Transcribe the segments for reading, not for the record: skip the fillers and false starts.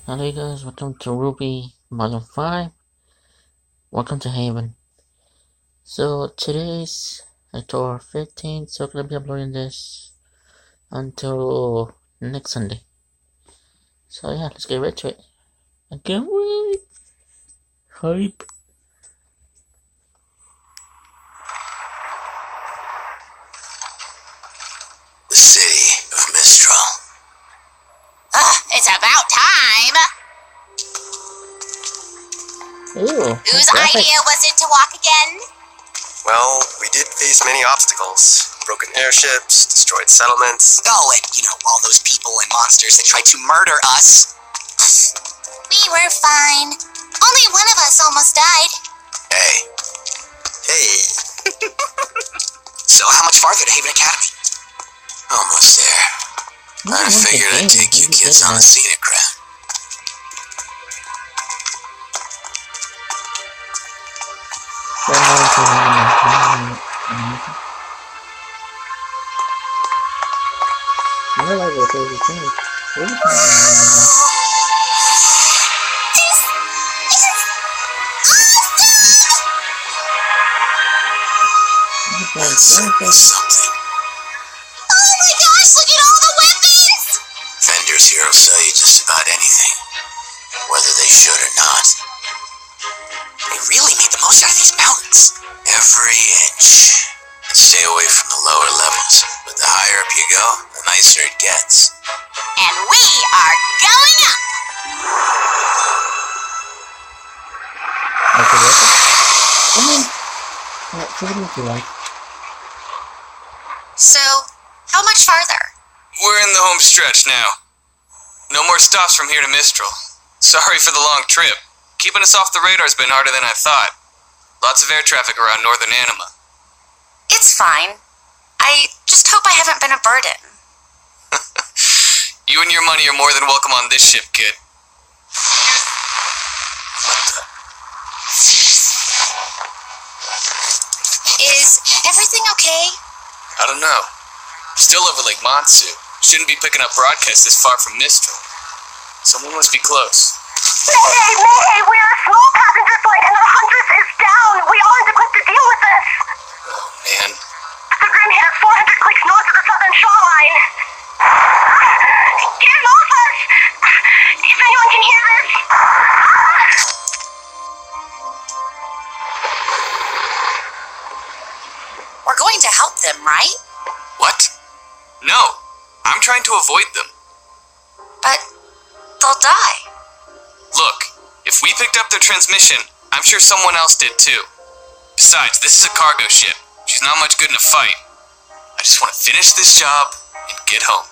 Hello guys, welcome to Rwby Module 5. Welcome to Haven. So today's October 15th, so I'm gonna be uploading this until next Sunday. So yeah, let's get right to it. I can't wait! Hype! The city of Mistral. It's about time! Ooh, Whose idea was it to walk again? Well, we did face many obstacles. Broken airships, destroyed settlements. Oh, and, all those people and monsters that tried to murder us. We were fine. Only one of us almost died. Hey. So how much farther to Haven Academy? Almost there. I figured I'd take you kids on the scenic route. That's certainly something. Oh my gosh, look at all the weapons! Vendors here will sell you just about anything, whether they should or not. They really made the most out of these mountains. Every inch. And stay away from the lower levels, but the higher up you go, the nicer it gets. And we are going up! So, how much farther? We're in the home stretch now. No more stops from here to Mistral. Sorry for the long trip. Keeping us off the radar's been harder than I thought. Lots of air traffic around northern Anima. It's fine. I just hope I haven't been a burden. You and your money are more than welcome on this ship, kid. Is everything okay? I don't know. Still over Lake Matsu. Shouldn't be picking up broadcasts this far from Mistral. Someone must be close. Mayday! We are a small passenger flight and our Huntress is down! We aren't equipped to deal with this! Oh, man. The Grim has 400 clicks north of the southern shoreline. Get off us! If anyone can hear this... We're going to help them, right? What? No. I'm trying to avoid them. But they'll die. Look, if we picked up their transmission, I'm sure someone else did too. Besides, this is a cargo ship. She's not much good in a fight. I just want to finish this job and get home.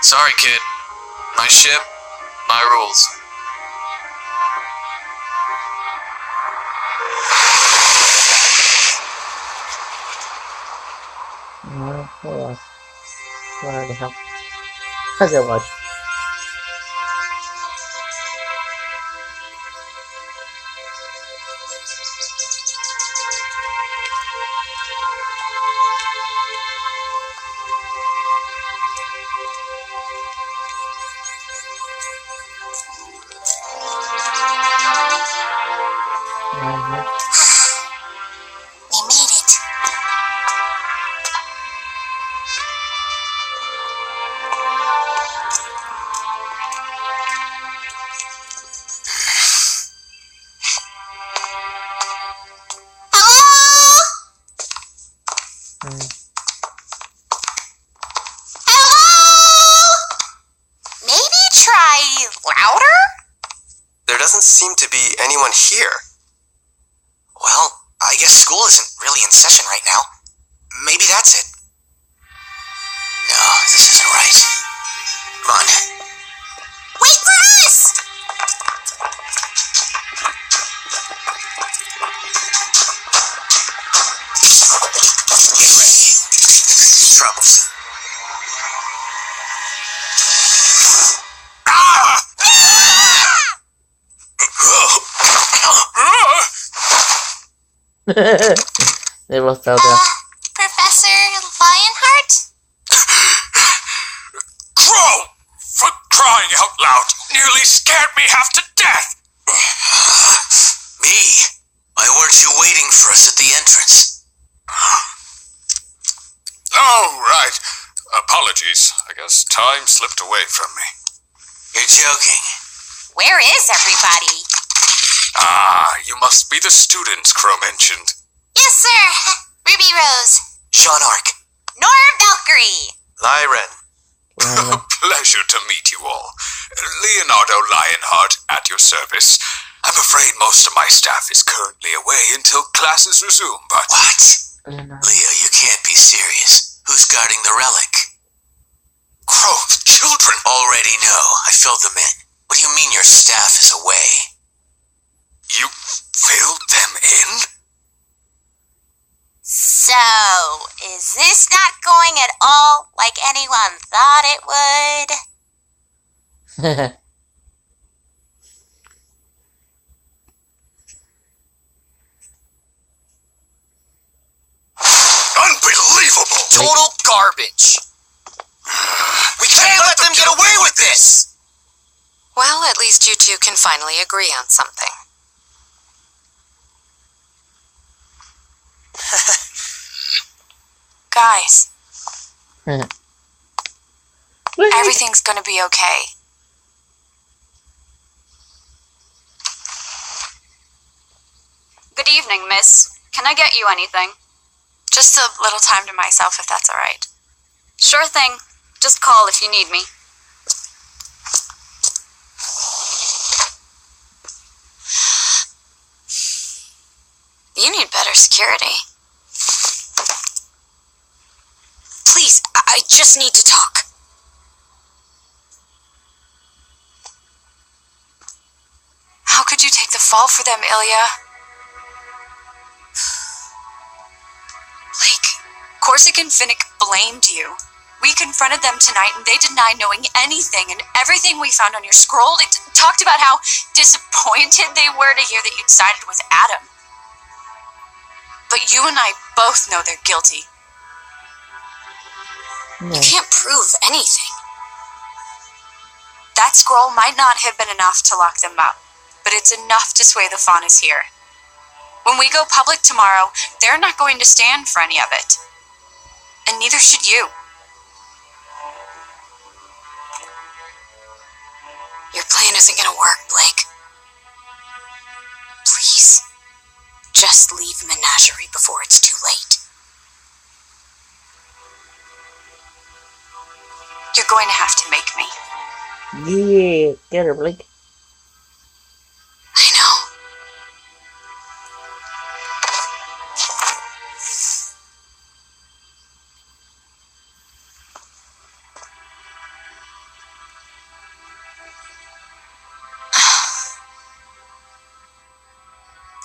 Sorry, kid. My ship, my rules. We made it. There doesn't seem to be anyone here. Well, I guess school isn't really in session right now. Maybe that's it. No, this isn't right. Come on. Wait for us! Get ready. Trouble. They both fell down. Professor Lionheart? Crow! For crying out loud, nearly scared me half to death. Me? Why weren't you waiting for us at the entrance? Oh, right. Apologies. I guess time slipped away from me. You're joking. Where is everybody? Ah, you must be the students Crow mentioned. Yes, sir. Ruby Rose. Sean Ark. Nora Valkyrie. Lyren. Well, Pleasure to meet you all. Leonardo Lionheart at your service. I'm afraid most of my staff is currently away until classes resume, but... What? Leonardo. Leo, you can't be serious. Who's guarding the relic? Crow, the children! Already know. I filled them in. What do you mean your staff is away? You filled them in? So, is this not going at all like anyone thought it would? Unbelievable! Total garbage. We can't let them get away with this! Well, at least you two can finally agree on something. Guys, everything's gonna be okay. Good evening, miss. Can I get you anything? Just a little time to myself, if that's all right. Sure thing. Just call if you need me. You need better security. Please, I just need to talk. How could you take the fall for them, Ilya? Blake, Corsic and Finnick blamed you. We confronted them tonight and they denied knowing anything, and everything we found on your scroll, they talked about how disappointed they were to hear that you'd sided with Adam. But you and I both know they're guilty. You can't prove anything. That scroll might not have been enough to lock them up, but it's enough to sway the Faunas here. When we go public tomorrow, they're not going to stand for any of it. And neither should you. Your plan isn't gonna work, Blake. Please, just leave Menagerie before it's too late. You're going to have to make me. Yeah, get her, Blake. I know.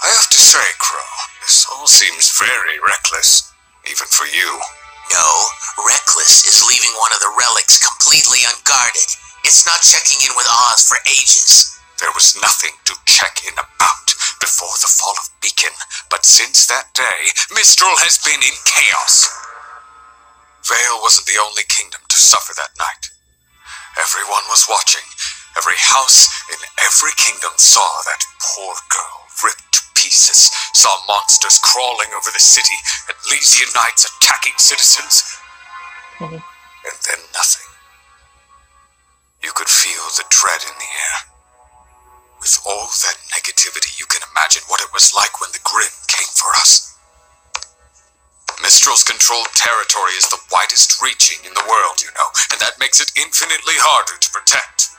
I have to say, Crow, this all seems very reckless, even for you. No, reckless is leaving one of the relics completely unguarded. It's not checking in with Oz for ages. There was nothing to check in about before the fall of Beacon, but since that day, Mistral has been in chaos. Vale wasn't the only kingdom to suffer that night. Everyone was watching. Every house in every kingdom saw that poor girl ripped to pieces, saw monsters crawling over the city, and Elysian knights attacking citizens. And then nothing. You could feel the dread in the air. With all that negativity, you can imagine what it was like when the Grim came for us. Mistral's controlled territory is the widest reaching in the world, you know, and that makes it infinitely harder to protect.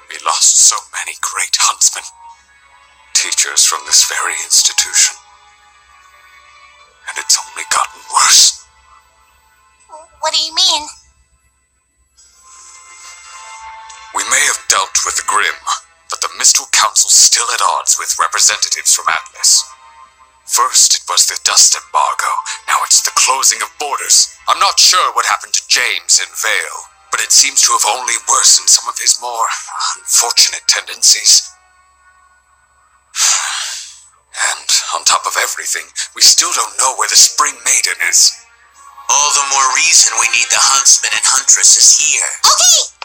We lost so many great huntsmen, teachers from this very institution. And it's only gotten worse. What do you mean? We may have dealt with the Grim, but the Mistral Council's still at odds with representatives from Atlas. First, it was the dust embargo. Now it's the closing of borders. I'm not sure what happened to James in Vale, but it seems to have only worsened some of his more unfortunate tendencies. And on top of everything, we still don't know where the Spring Maiden is. All the more reason we need the huntsmen and huntresses here. Okay!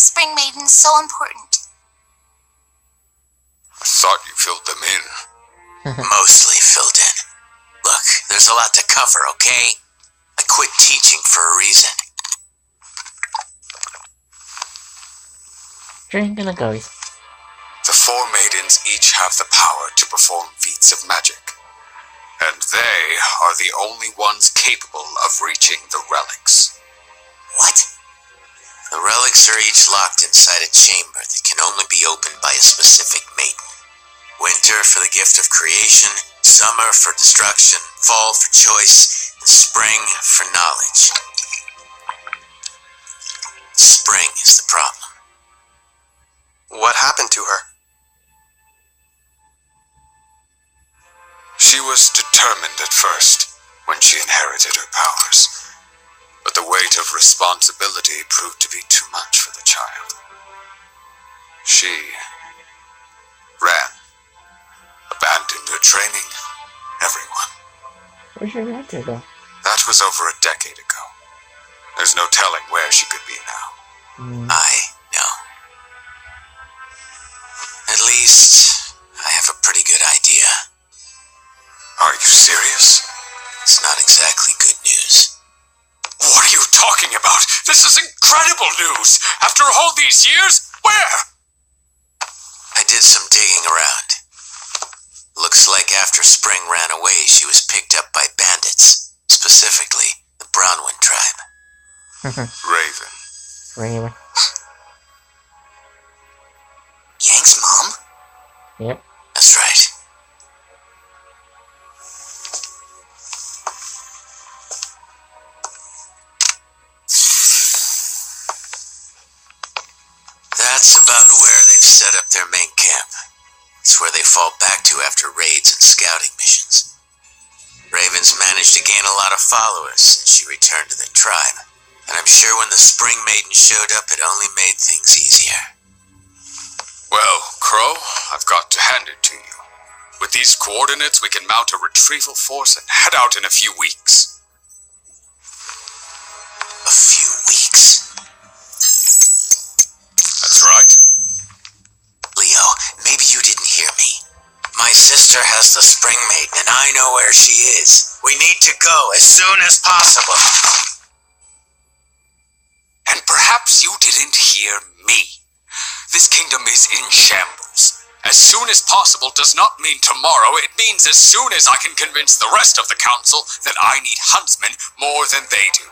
Spring Maidens so important? I thought you filled them in. Mostly filled in. Look, there's a lot to cover, okay? I quit teaching for a reason. Drinking a ghost. The four maidens each have the power to perform feats of magic, and they are the only ones capable of reaching the relics. What? The relics are each locked inside a chamber that can only be opened by a specific maiden. Winter for the gift of creation, summer for destruction, fall for choice, and spring for knowledge. Spring is the problem. What happened to her? She was determined at first, when she inherited her powers, but the weight of responsibility proved to be too much for the child. She ran, abandoned her training, everyone. Where's your reactor go? That was over a decade ago. There's no telling where she could be now. I know. At least, I have a pretty good idea. Are you serious? It's not exactly good news. What are you talking about? This is incredible news! After all these years, where? I did some digging around. Looks like after Spring ran away, she was picked up by bandits. Specifically, the Brownwind tribe. Raven. Raven. Yang's mom? Yep. That's right. That's about where they've set up their main camp. It's where they fall back to after raids and scouting missions. Raven's managed to gain a lot of followers since she returned to the tribe, and I'm sure when the Spring Maiden showed up, it only made things easier. Well, Crow, I've got to hand it to you. With these coordinates, we can mount a retrieval force and head out in a few weeks. A few weeks? That's right. Leo, maybe you didn't hear me. My sister has the Spring Maiden, and I know where she is. We need to go as soon as possible. And perhaps you didn't hear me. This kingdom is in shambles. As soon as possible does not mean tomorrow. It means as soon as I can convince the rest of the council that I need huntsmen more than they do.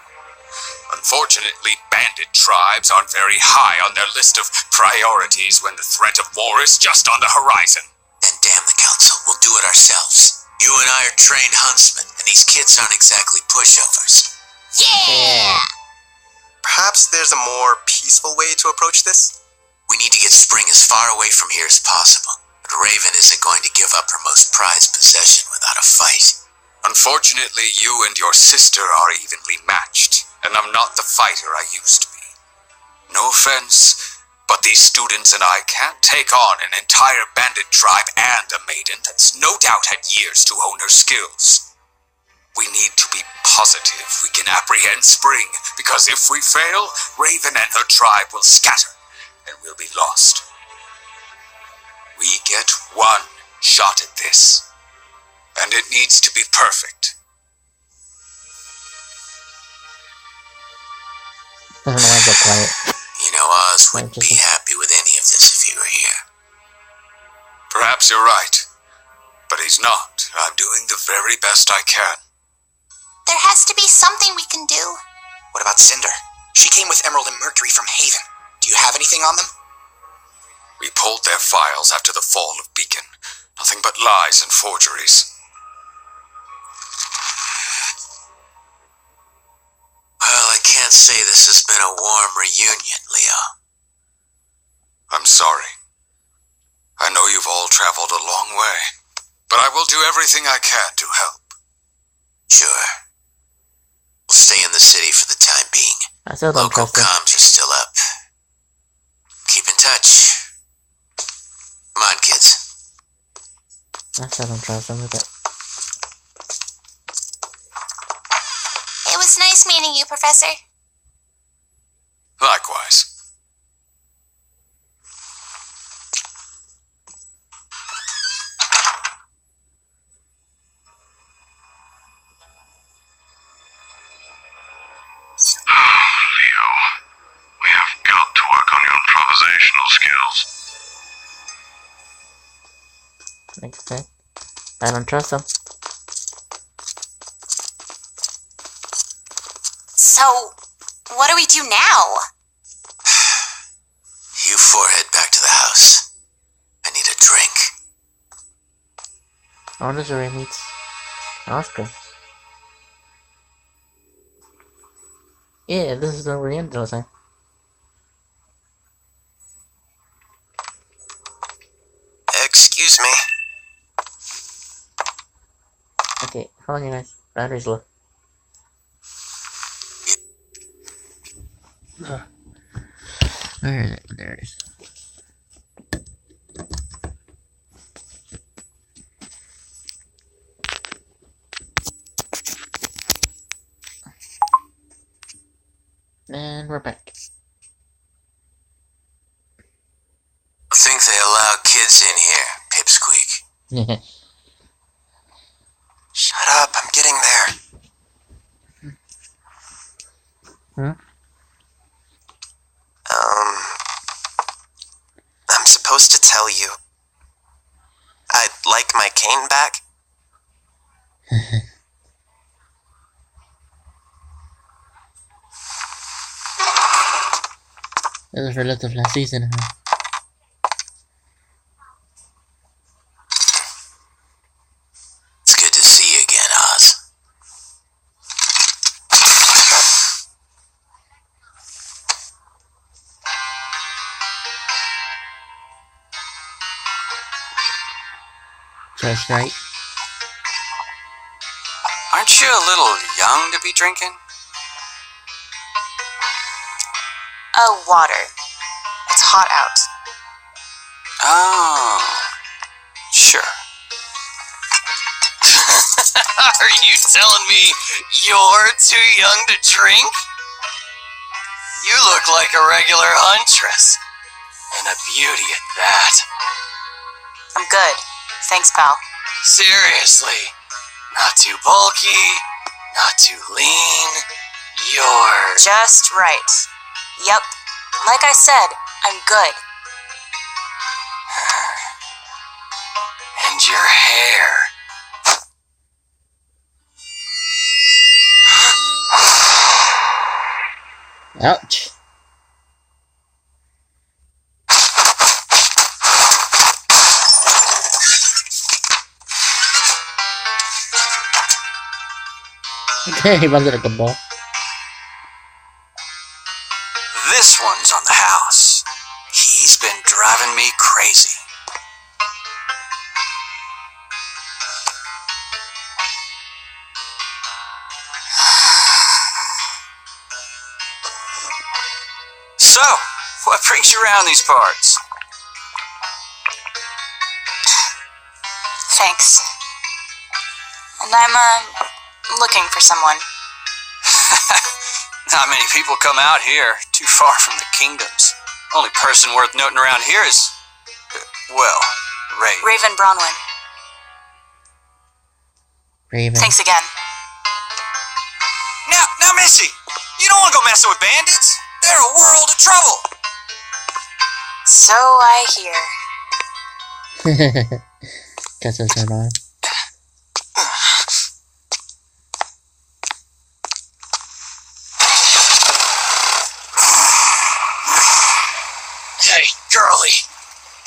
Unfortunately, bandit tribes aren't very high on their list of priorities when the threat of war is just on the horizon. Then damn the council, we'll do it ourselves. You and I are trained huntsmen, and these kids aren't exactly pushovers. Yeah! Perhaps there's a more peaceful way to approach this? We need to get Spring as far away from here as possible, but Raven isn't going to give up her most prized possession without a fight. Unfortunately, you and your sister are evenly matched, and I'm not the fighter I used to be. No offense, but these students and I can't take on an entire bandit tribe and a maiden that's no doubt had years to hone her skills. We need to be positive we can apprehend Spring, because if we fail, Raven and her tribe will scatter, and we'll be lost. We get one shot at this, and it needs to be perfect. Doesn't want to get quiet. You know, Oz wouldn't be happy with any of this if he were here. Perhaps you're right, but he's not. I'm doing the very best I can. There has to be something we can do. What about Cinder? She came with Emerald and Mercury from Haven. Do you have anything on them? We pulled their files after the fall of Beacon. Nothing but lies and forgeries. Well, I can't say this has been a warm reunion, Leo. I'm sorry. I know you've all traveled a long way, but I will do everything I can to help. Sure. We'll stay in the city for the time being. I still don't Local trust him. comms are still up. Keep in touch. Come on, kids. I still don't trust him with it. It was nice meeting you, Professor. Likewise. Like I said, I don't trust him. So, what do we do now? You four head back to the house. I need a drink. Oh, there's Ray meets Oscar. Yeah, this is the Oriental sign. Excuse me. Okay, hold on, you guys. Battery's low. Where is it? There it is. And we're back. I think they allow kids in here, Pipsqueak. Shut up, I'm getting there. Hmm? I'm supposed to tell you. I'd like my cane back. This is for lots of last season, huh? It's good to see you again, Oz. Just right. Aren't you a little young to be drinking? Oh, water. It's hot out. Oh, sure. Are you telling me you're too young to drink? You look like a regular huntress. And a beauty at that. I'm good. Thanks, pal. Seriously. Not too bulky, not too lean. You're... Just right. Yep. Like I said, I'm good. And your hair. Ouch. Okay, he runs it like a ball. This one's on the house. He's been driving me crazy. So, what brings you around these parts? Thanks. And I'm, looking for someone. Not many people come out here, too far from the kingdoms. Only person worth noting around here is, well, Raven Bronwyn. Raven. Thanks again. Now, Missy, you don't want to go messing with bandits. They're a world of trouble. So I hear. Guess that's her mom. Hey, girlie.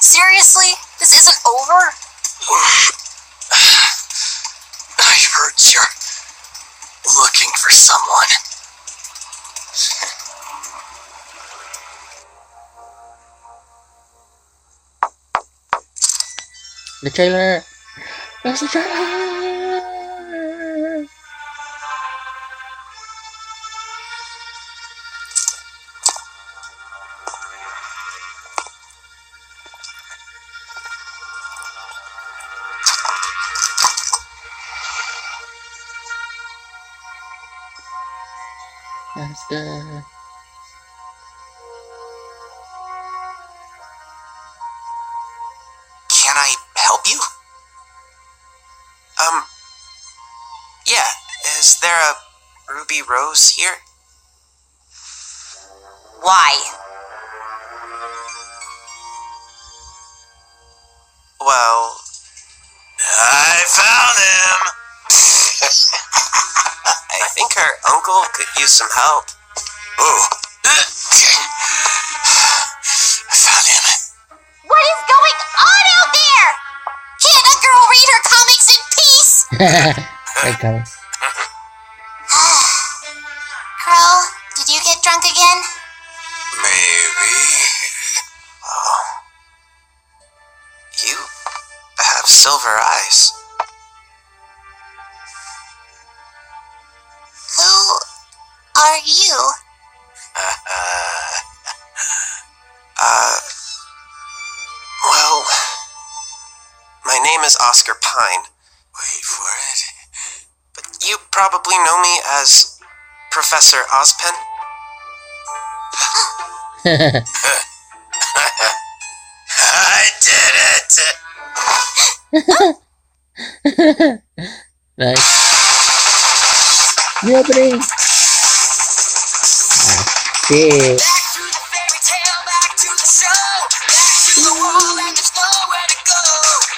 Seriously? This isn't over? I heard you're looking for someone. The trailer! Where's the trailer? That's good. Can I help you? Yeah, is there a Ruby Rose here? Why? Well, I found him! I think our uncle could use some help. Oh. I found him. What is going on out there? Can't a girl read her comics in peace? Okay. Crow, did you get drunk again? Maybe. Oh. You have silver eyes. Who are you? Well, my name is Oscar Pine. Wait for it. But you probably know me as Professor Ozpin. I did it! Nice. New opening. Shit. Back to the fairy tale, back to the show, back to the wall, and there's nowhere to go.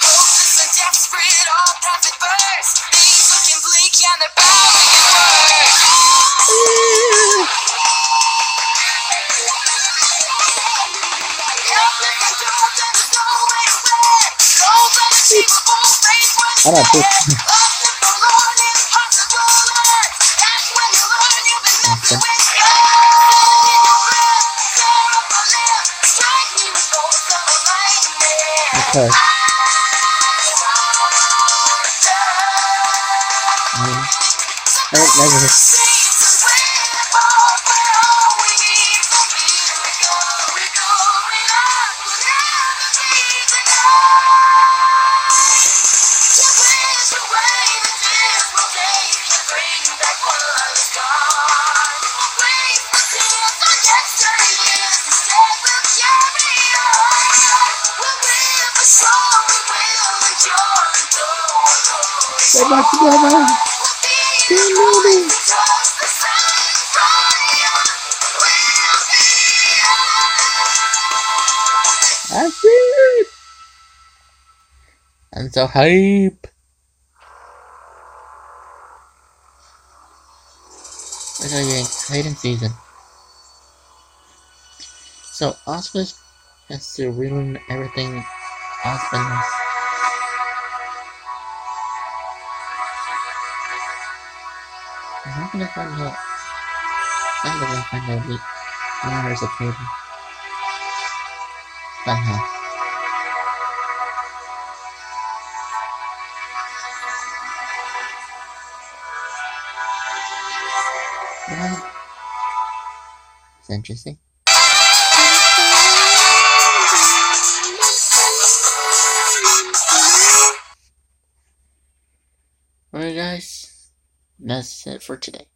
Hopeless and desperate, all paths adverse. Things looking bleak, and they're bound to get worse. Helpless and doomed, and there's no way to win. Goals unachievable, faith I running don't think. dead. Lost and forlorn, impossible earth. That's when you learn you've been messing with God. Okay. I don't know this. They're back together. I see it. I'm so hype. We're gonna get exciting season. So Oscar has to ruin everything Oscar has. I'm not gonna find out. I'm gonna find out where's the table. Somehow. Well, it's interesting. Alright guys, that's it for today.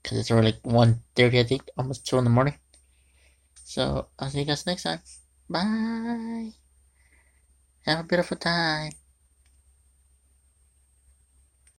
Because it's already like 1:30 I think, almost 2 in the morning. So, I'll see you guys next time. Bye! Have a beautiful time.